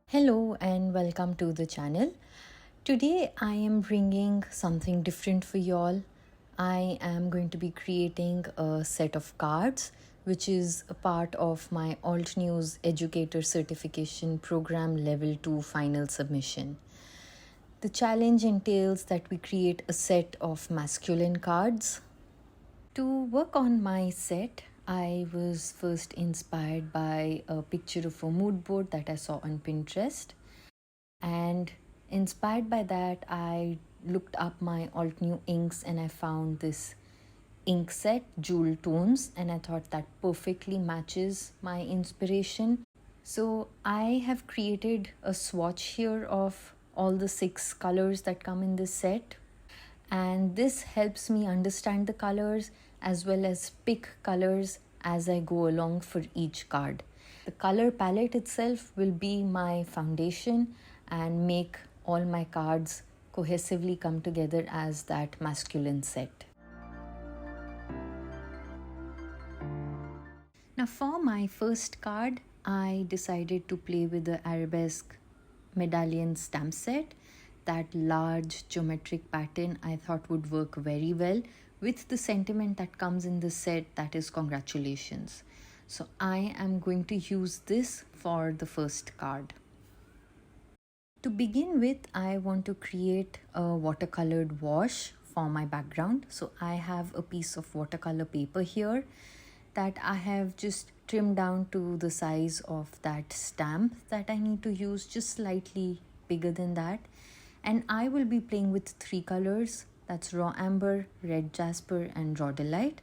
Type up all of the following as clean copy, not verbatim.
Hello and welcome to the channel. Today I am bringing something different for y'all. I am going to be creating a set of cards which is a part of my Altenew Educators Certification Program Level 2 final submission. The challenge entails that we create a set of masculine cards. To work on my set, I was first inspired by a picture of a mood board that I saw on Pinterest. And inspired by that, I looked up my Altenew inks and I found this ink set, Jewel Tones, and I thought that perfectly matches my inspiration. So I have created a swatch here of all the 6 colors that come in this set. And this helps me understand the colors as well as pick colors as I go along for each card. The color palette itself will be my foundation and make all my cards cohesively come together as that masculine set. Now for my first card, I decided to play with the arabesque medallion stamp set. That large geometric pattern I thought would work very well with the sentiment that comes in the set, that is congratulations. So I am going to use this for the first card. To begin with, I want to create a watercolored wash for my background. So I have a piece of watercolor paper here that I have just trimmed down to the size of that stamp that I need to use, just slightly bigger than that. And I will be playing with 3 colors, that's raw amber, red jasper and raw delight.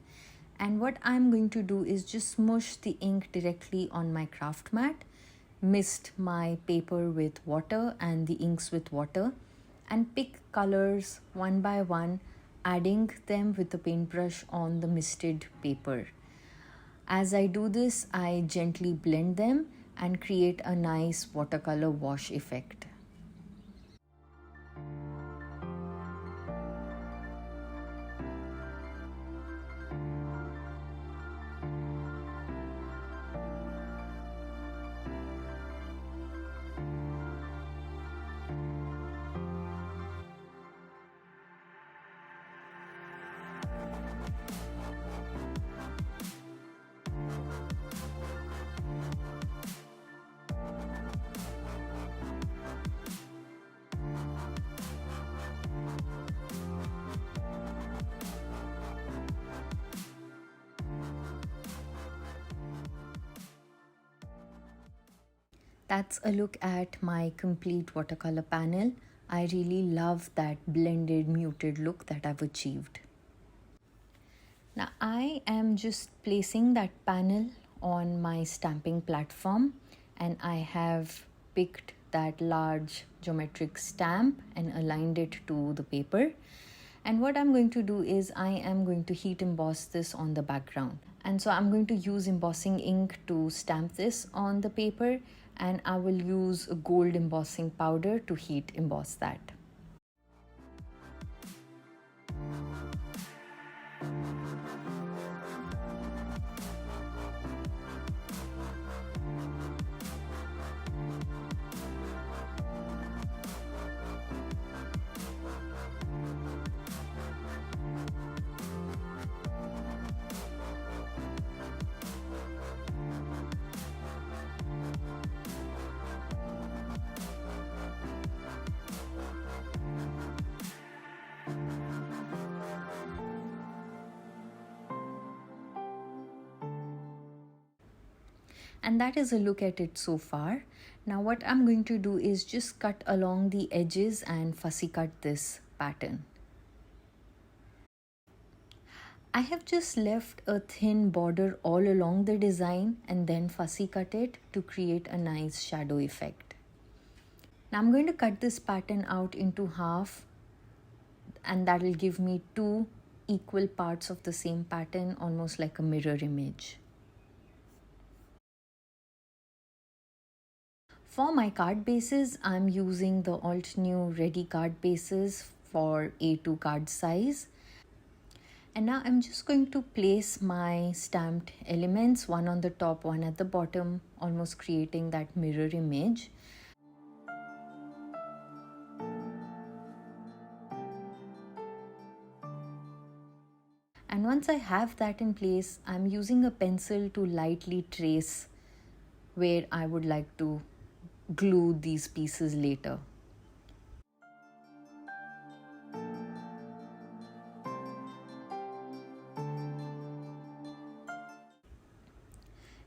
And what I'm going to do is just smush the ink directly on my craft mat, mist my paper with water and the inks with water, and pick colors one by one, adding them with the paintbrush on the misted paper. As I do this, I gently blend them and create a nice watercolor wash effect. That's a look at my complete watercolor panel. I really love that blended muted look that I've achieved. Now I am just placing that panel on my stamping platform, and I have picked that large geometric stamp and aligned it to the paper. And what I'm going to do is I am going to heat emboss this on the background. And so I'm going to use embossing ink to stamp this on the paper, and I will use a gold embossing powder to heat emboss that. And that is a look at it so far. Now what I'm going to do is just cut along the edges and fussy cut this pattern. I have just left a thin border all along the design and then fussy cut it to create a nice shadow effect. Now I'm going to cut this pattern out into half, and that will give me 2 equal parts of the same pattern, almost like a mirror image. For my card bases, I'm using the Altenew Ready card bases for A2 card size. And now I'm just going to place my stamped elements, one on the top, one at the bottom, almost creating that mirror image. And once I have that in place, I'm using a pencil to lightly trace where I would like to glue these pieces later.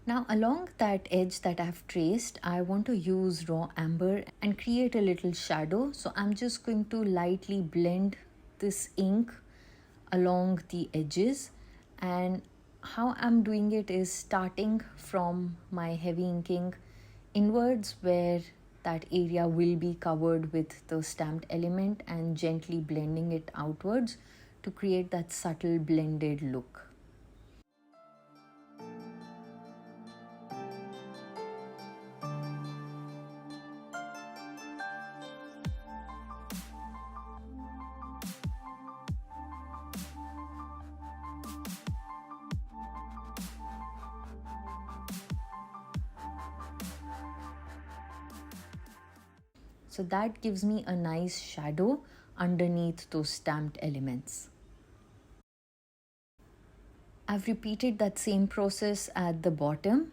Now along that edge that I've traced, I want to use raw amber and create a little shadow. So I'm just going to lightly blend this ink along the edges, and how I'm doing it is starting from my heavy inking inwards where that area will be covered with the stamped element and gently blending it outwards to create that subtle blended look. So that gives me a nice shadow underneath those stamped elements. I've repeated that same process at the bottom,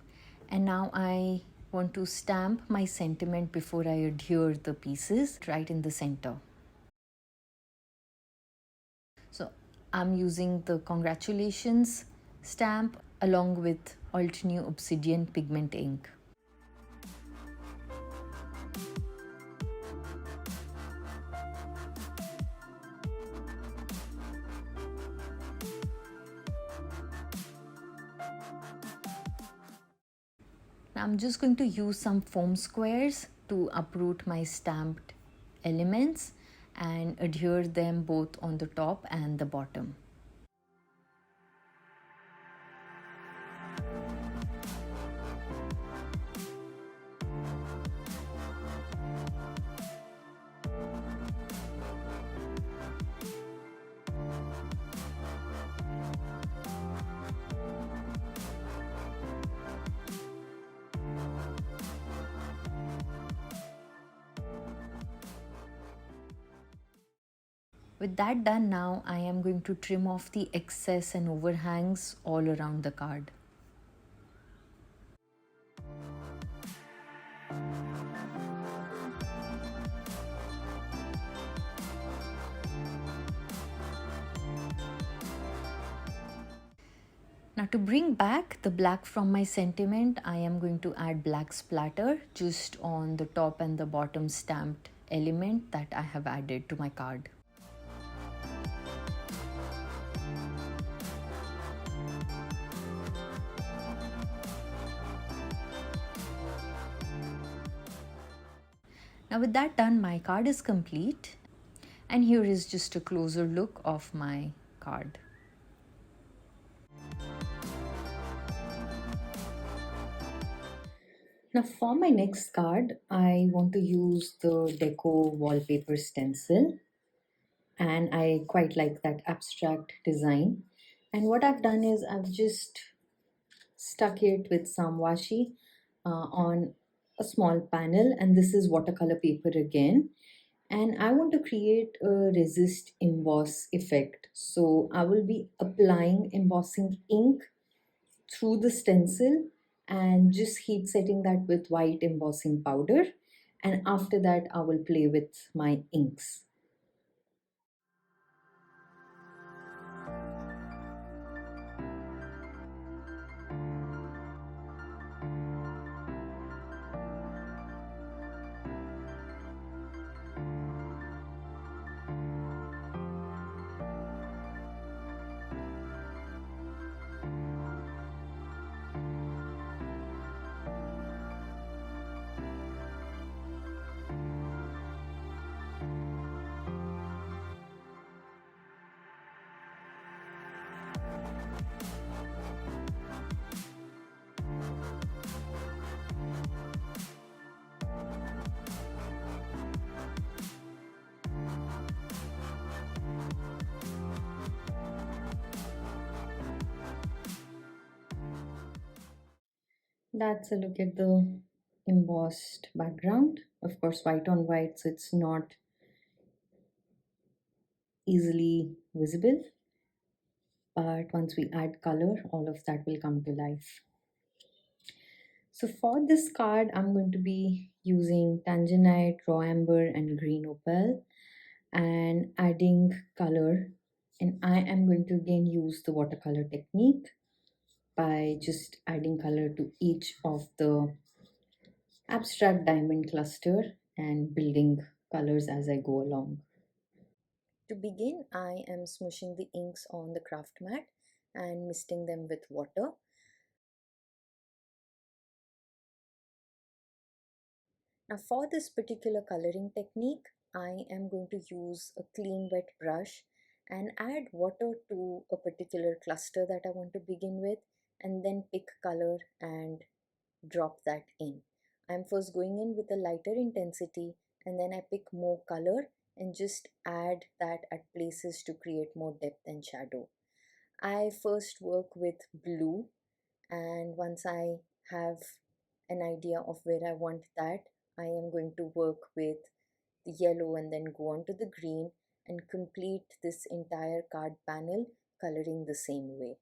and now I want to stamp my sentiment before I adhere the pieces right in the center. So I'm using the congratulations stamp along with Altenew Obsidian pigment ink. I'm just going to use some foam squares to uproot my stamped elements and adhere them both on the top and the bottom. With that done, now I am going to trim off the excess and overhangs all around the card. Now to bring back the black from my sentiment, I am going to add black splatter just on the top and the bottom stamped element that I have added to my card. Now with that done, my card is complete, and here is just a closer look of my card. Now for my next card, I want to use the Deco wallpaper stencil, and I quite like that abstract design. And what I've done is I've just stuck it with some washi on a small panel, and this is watercolor paper again. And I want to create a resist emboss effect. So I will be applying embossing ink through the stencil and just heat setting that with white embossing powder. And after that, I will play with my inks. That's a look at the embossed background. Of course, white on white, so it's not easily visible. but once we add color, all of that will come to life. So for this card, I'm going to be using tanzanite, raw amber, and green opal and adding color. And I am going to again use the watercolor technique by just adding color to each of the abstract diamond cluster and building colors as I go along. To begin, I am smooshing the inks on the craft mat and misting them with water. Now for this particular coloring technique, I am going to use a clean wet brush and add water to a particular cluster that I want to begin with, and then pick color and drop that in. I'm first going in with a lighter intensity and then I pick more color and just add that at places to create more depth and shadow. I first work with blue, and once I have an idea of where I want that, I am going to work with the yellow and then go on to the green and complete this entire card panel coloring the same way.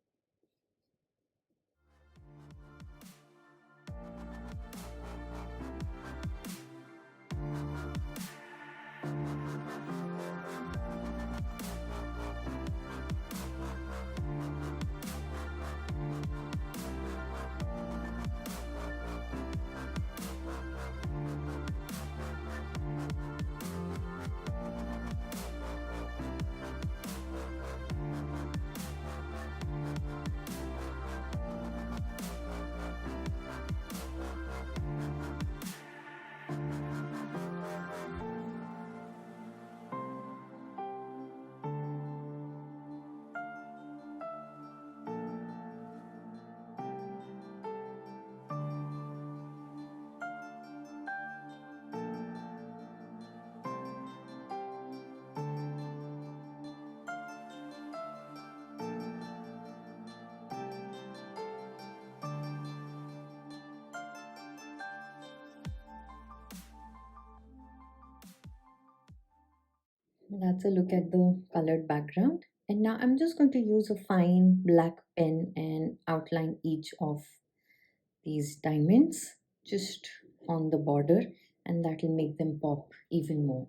That's a look at the colored background. And now I'm just going to use a fine black pen and outline each of these diamonds just on the border, and that will make them pop even more.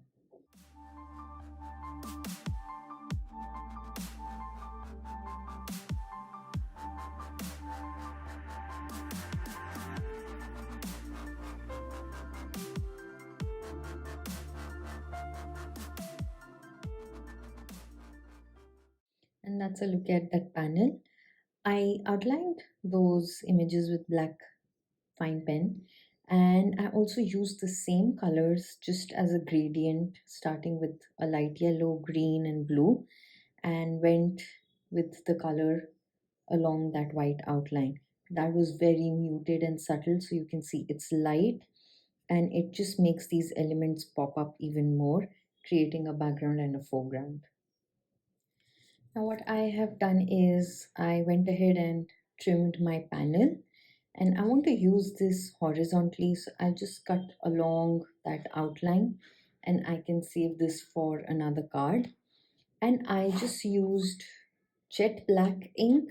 And that's a look at that panel. I outlined those images with black fine pen, and I also used the same colors just as a gradient, starting with a light yellow, green, and blue, and went with the color along that white outline. That was very muted and subtle, so you can see it's light and it just makes these elements pop up even more, creating a background and a foreground. Now what I have done is I went ahead and trimmed my panel, and I want to use this horizontally, so I'll just cut along that outline and I can save this for another card. And I just used jet black ink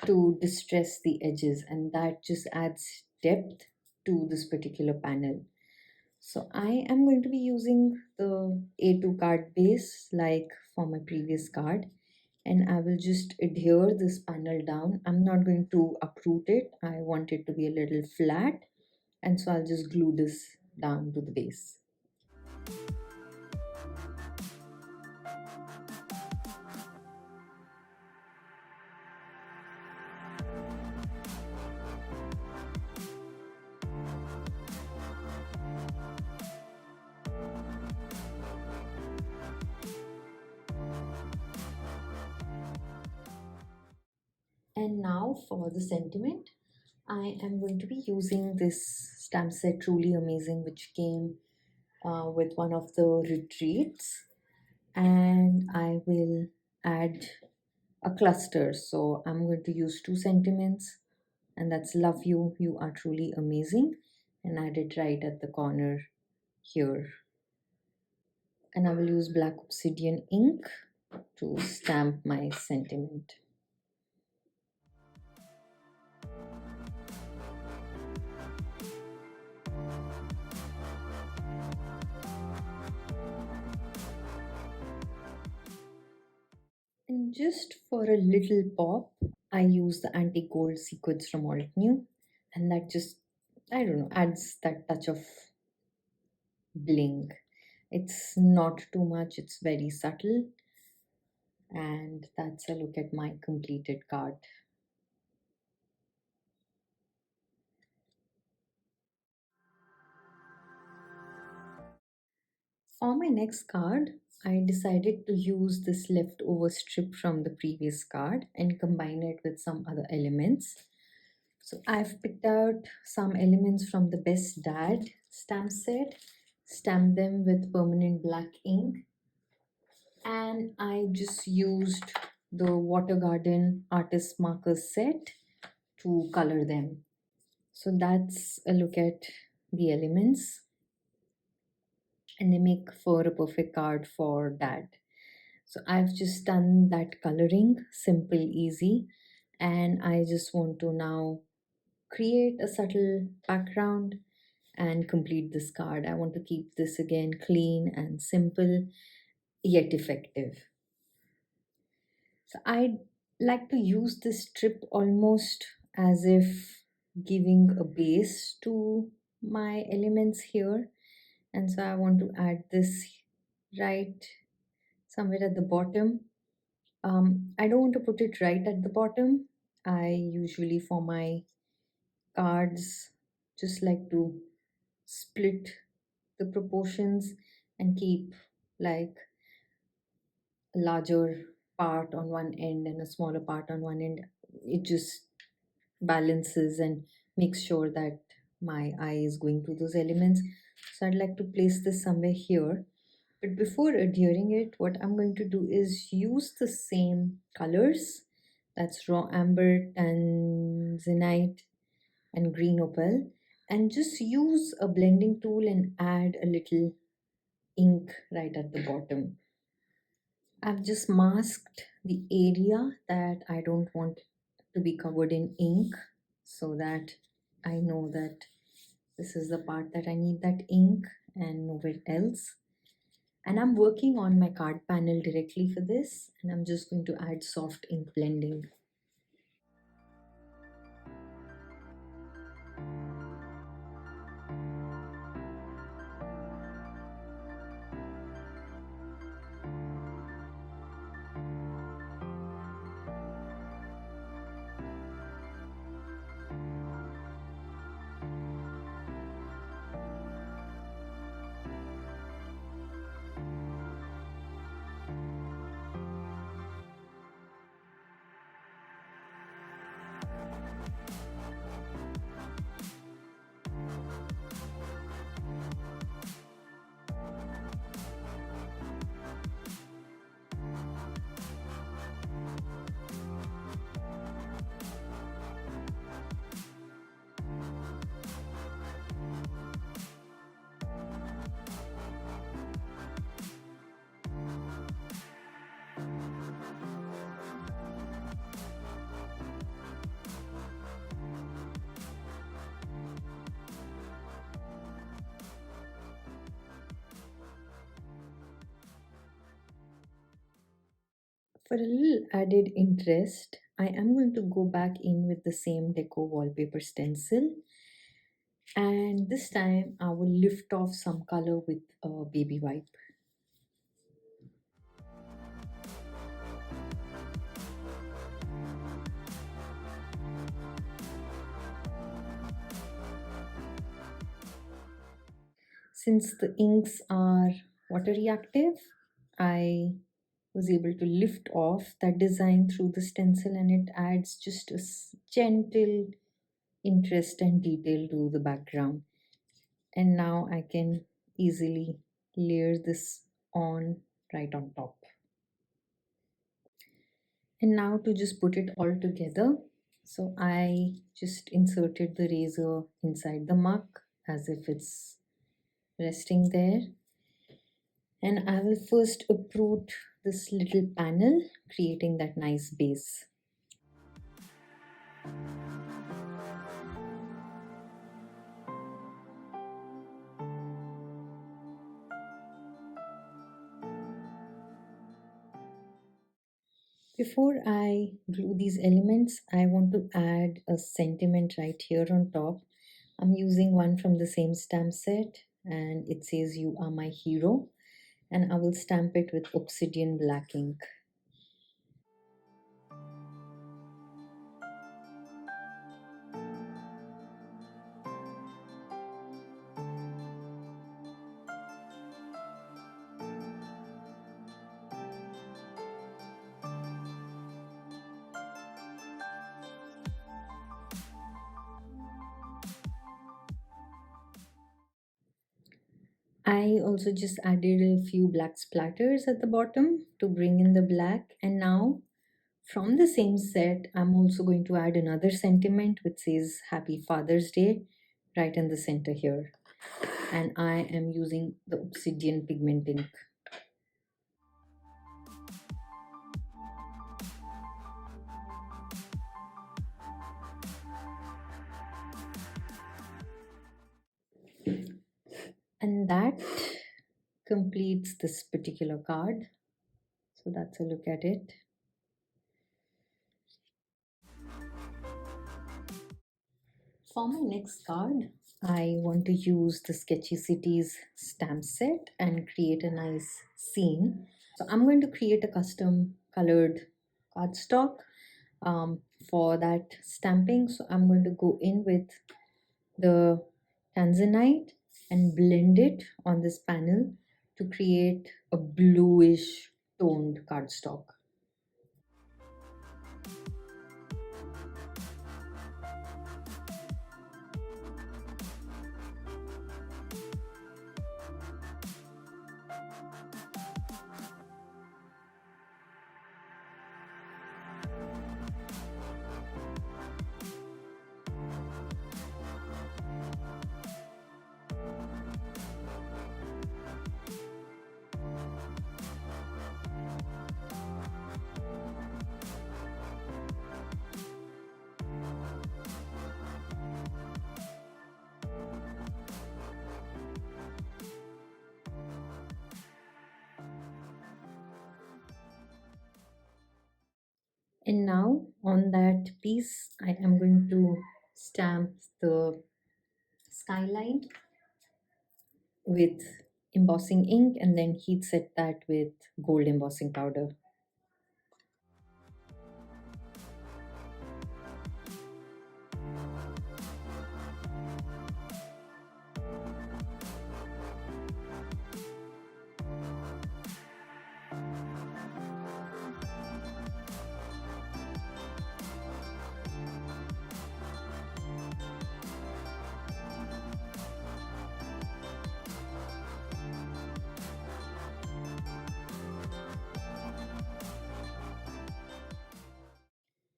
to distress the edges, and that just adds depth to this particular panel. So I am going to be using the A2 card base like for my previous card, and I will just adhere this panel down. I'm not going to uproot it. I want it to be a little flat, and so I'll just glue this down to the base. And now for the sentiment, I am going to be using this stamp set Truly Amazing, which came with one of the retreats, and I will add a cluster. So I'm going to use two sentiments, and that's love you, you are truly amazing, and add it right at the corner here. And I will use black obsidian ink to stamp my sentiment. And just for a little pop, I use the anti-gold sequins from Altenew, and that just, I don't know, adds that touch of bling. It's not too much, it's very subtle, and that's a look at my completed card. For my next card, I decided to use this leftover strip from the previous card and combine it with some other elements. So I've picked out some elements from the Best Dad stamp set, stamped them with permanent black ink, and I just used the Water Garden artist markers set to color them. So that's a look at the elements, and they make for a perfect card for dad. So I've just done that coloring, simple, easy, and I just want to now create a subtle background and complete this card. I want to keep this again clean and simple yet effective. So I'd like to use this strip almost as if giving a base to my elements here. And so I want to add this right somewhere at the bottom. I don't want to put it right at the bottom. I usually, for my cards, just like to split the proportions and keep like a larger part on one end and a smaller part on one end. It just balances and makes sure that my eye is going to those elements. So I'd like to place this somewhere here. But before adhering it, what I'm going to do is use the same colors. That's raw amber, tanzanite, and green opal. And just use a blending tool and add a little ink right at the bottom. I've just masked the area that I don't want to be covered in ink so that I know that this is the part that I need that ink and nowhere else. And I'm working on my card panel directly for this, and I'm just going to add soft ink blending. For a little added interest, I am going to go back in with the same deco wallpaper stencil, and this time I will lift off some color with a baby wipe. Since the inks are water reactive, I was able to lift off that design through the stencil, and it adds just a gentle interest and detail to the background. And now I can easily layer this on right on top. And now to just put it all together, so I just inserted the razor inside the muck as if it's resting there, and I will first uproot this little panel, creating that nice base. Before I glue these elements, I want to add a sentiment right here on top. I'm using one from the same stamp set, and it says "You are my hero," and I will stamp it with obsidian black ink. I also just added a few black splatters at the bottom to bring in the black, and now from the same set, I'm also going to add another sentiment which says Happy Father's Day right in the center here. And I am using the obsidian pigment ink. And that completes this particular card. So that's a look at it. For my next card, I want to use the Sketchy Cities stamp set and create a nice scene. So I'm going to create a custom colored cardstock for that stamping. So I'm going to go in with the tanzanite and blend it on this panel to create a bluish toned cardstock. And now on that piece, I am going to stamp the skyline with embossing ink and then heat set that with gold embossing powder.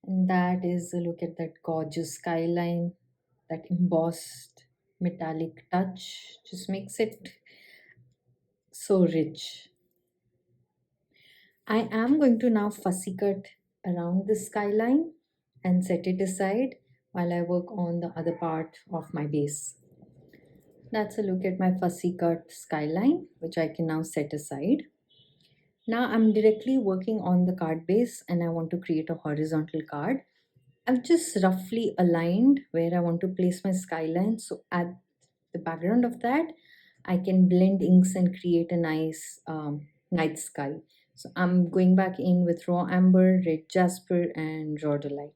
And that is a look at that gorgeous skyline, that embossed metallic touch just makes it so rich. I am going to now fussy cut around the skyline and set it aside while I work on the other part of my base. That's a look at my fussy cut skyline, which I can now set aside. Now I'm directly working on the card base and I want to create a horizontal card. I've just roughly aligned where I want to place my skyline. So at the background of that, I can blend inks and create a nice night sky. So I'm going back in with raw amber, red jasper, and rhodolite.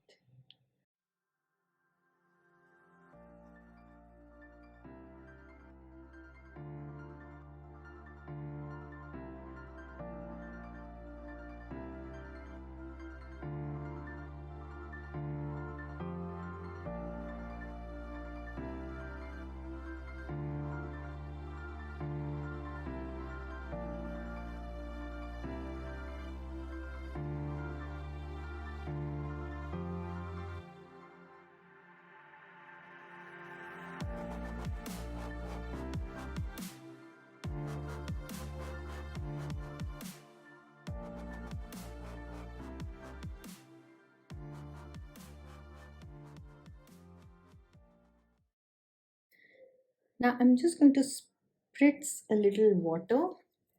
Now I'm just going to spritz a little water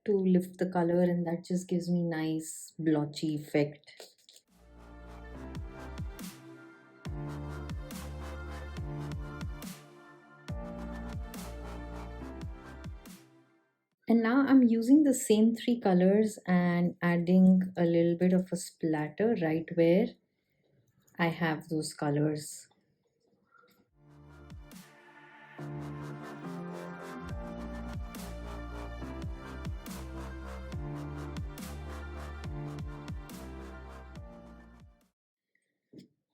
to lift the color, and that just gives me nice blotchy effect. And now I'm using the same three colors and adding a little bit of a splatter right where I have those colors.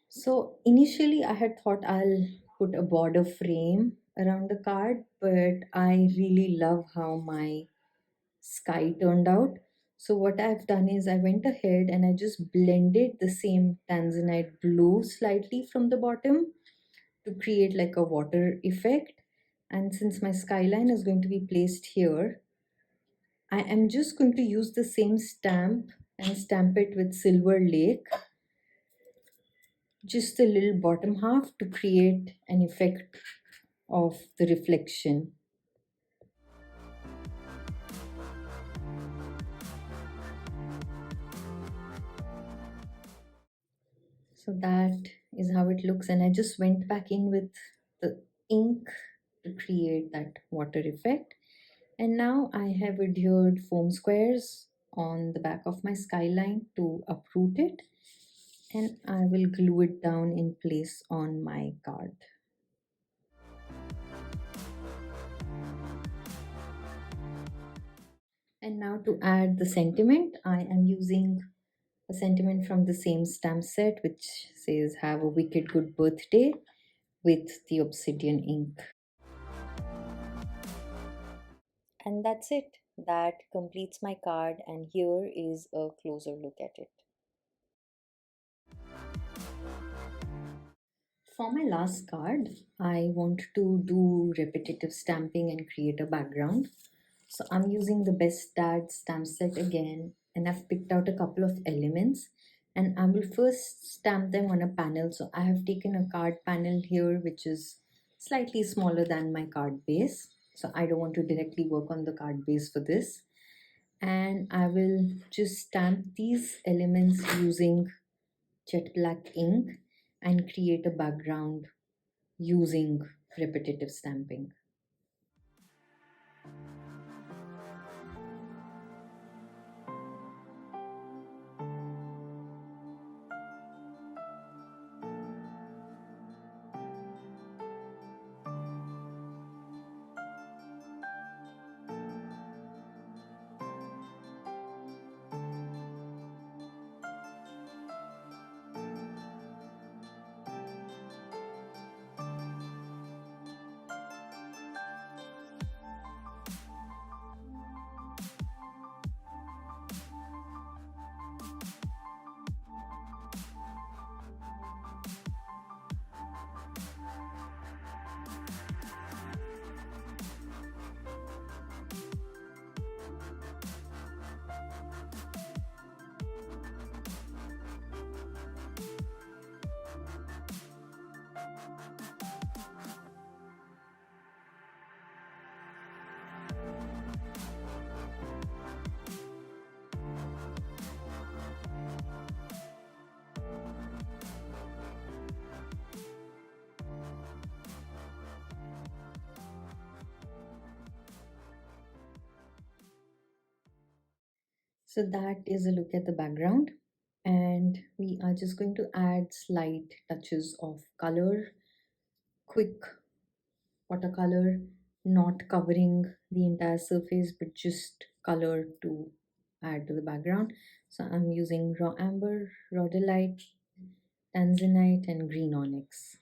So initially I had thought I'll put a border frame around the card, but I really love how my sky turned out. So what I've done is I went ahead and I just blended the same tanzanite blue slightly from the bottom to create like a water effect. And since my skyline is going to be placed here, I am just going to use the same stamp and stamp it with Silver Lake, just the little bottom half to create an effect of the reflection. So that is how it looks, and I just went back in with the ink to create that water effect. And now I have adhered foam squares on the back of my skyline to uproot it, and I will glue it down in place on my card. And now to add the sentiment, I am using a sentiment from the same stamp set which says "Have a wicked good birthday" with the obsidian ink. And that's it. That completes my card, and here is a closer look at it. For my last card, I want to do repetitive stamping and create a background. So I'm using the Best Dad stamp set again, and I've picked out a couple of elements, and I will first stamp them on a panel. So I have taken a card panel here which is slightly smaller than my card base. So I don't want to directly work on the card base for this. And I will just stamp these elements using jet black ink and create a background using repetitive stamping. So that is a look at the background, and we are just going to add slight touches of color, quick watercolor, not covering the entire surface but just color to add to the background. So I'm using raw amber, rhodolite, tanzanite, and green onyx.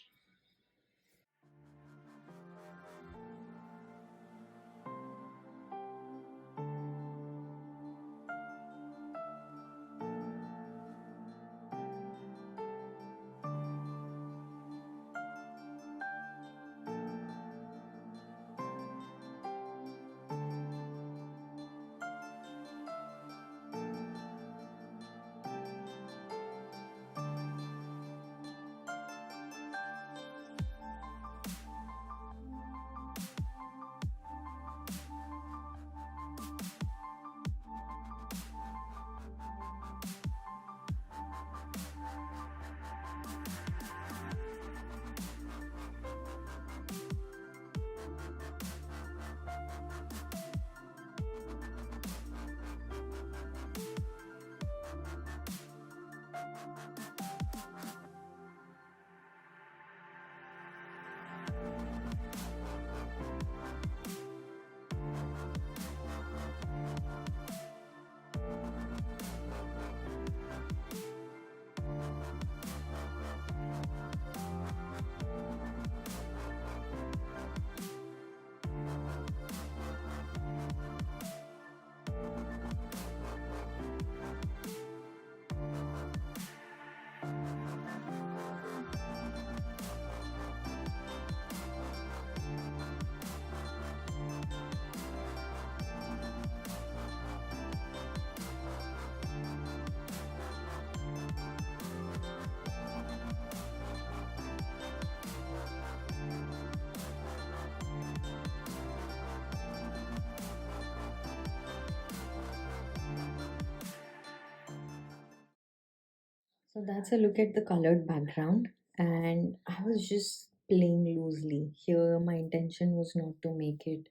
So that's a look at the colored background, and I was just playing loosely. Here, my intention was not to make it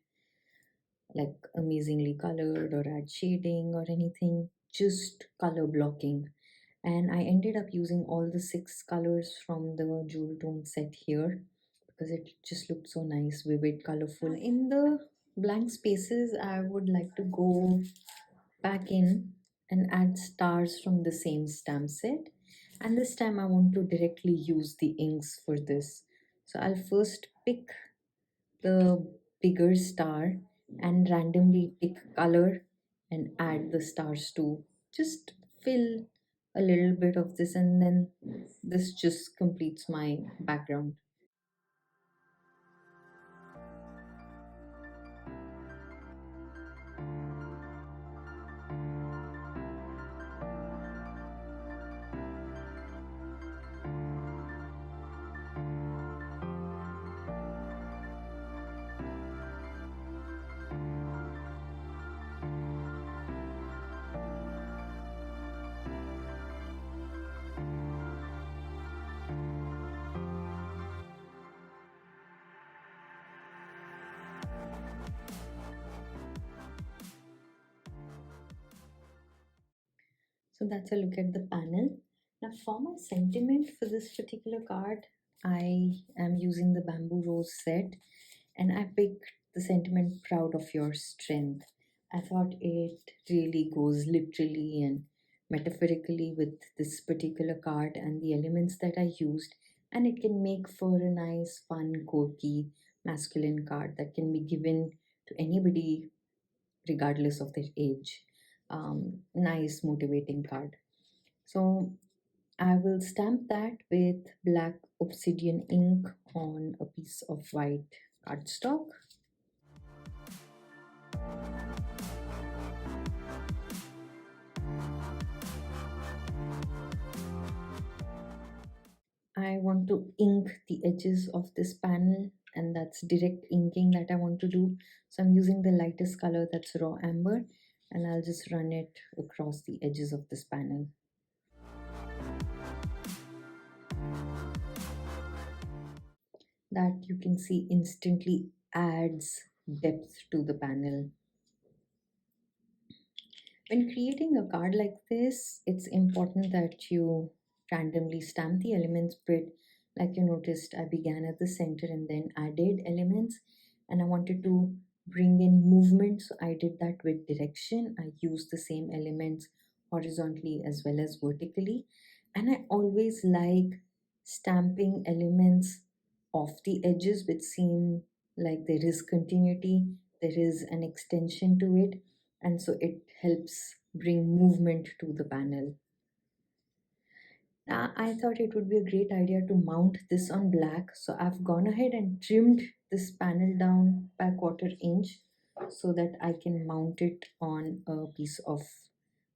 like amazingly colored or add shading or anything, just color blocking. And I ended up using all the six colors from the jewel tone set here because it just looked so nice, vivid, colorful. In the blank spaces, I would like to go back in and add stars from the same stamp set. And this time I want to directly use the inks for this. So I'll first pick the bigger star and randomly pick color and add the stars to just fill a little bit of this, and then this just completes my background. So that's a look at the panel. Now for my sentiment for this particular card, I am using the bamboo rose set, and I picked the sentiment proud of your strength. I thought it really goes literally and metaphorically with this particular card and the elements that I used, and it can make for a nice, fun, quirky, masculine card that can be given to anybody regardless of their age. Nice, motivating card. So I will stamp that with black obsidian ink on a piece of white cardstock. I want to ink the edges of this panel, and that's direct inking that I want to do. So I'm using the lightest color, that's raw amber, and I'll just run it across the edges of this panel. That you can see instantly adds depth to the panel. When creating a card like this, it's important that you randomly stamp the elements, but like you noticed, I began at the center and then added elements, and I wanted to bring in movement, so I did that with direction. I used the same elements horizontally as well as vertically, and I always like stamping elements off the edges which seem like there is continuity, there is an extension to it, and so it helps bring movement to the panel. I thought it would be a great idea to mount this on black, so I've gone ahead and trimmed this panel down by 1/4 inch so that I can mount it on a piece of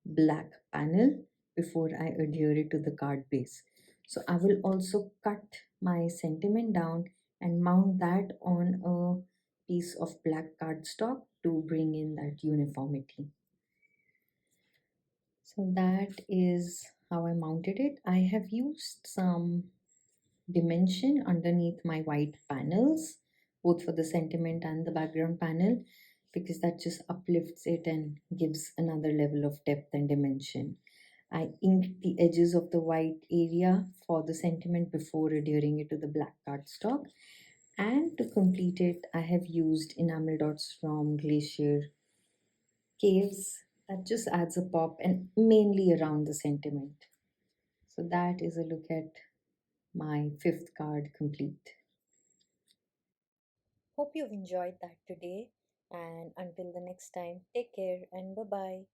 black panel before I adhere it to the card base. So I will also cut my sentiment down and mount that on a piece of black cardstock to bring in that uniformity. So that is how I mounted it. I have used some dimension underneath my white panels, both for the sentiment and the background panel, because that just uplifts it and gives another level of depth and dimension. I inked the edges of the white area for the sentiment before adhering it to the black cardstock. And to complete it, I have used enamel dots from Glacier Caves. That just adds a pop and mainly around the sentiment. So that is a look at my fifth card complete. Hope you've enjoyed that today. And until the next time, take care and bye bye.